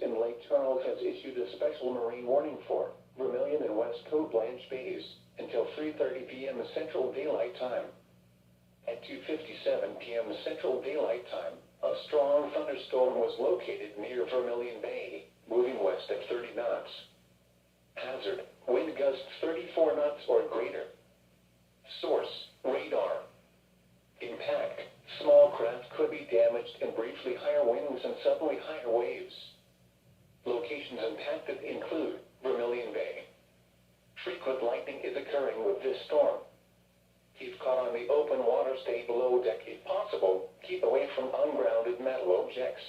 in Lake Charles has issued a special marine warning for Vermilion and West Coast Blanche Bays until 3:30 p.m. Central Daylight Time. At 2:57 p.m. Central Daylight Time, a strong thunderstorm was located near Vermilion Bay, moving west at 30 knots. Hazard, wind gusts 34 knots or greater. Source, radar. Impact, small craft could be damaged and briefly higher winds and suddenly higher waves. Locations impacted include Vermilion Bay. Frequent lightning is occurring with this storm. If caught on the open water, stay below deck if possible. Keep away from ungrounded metal objects.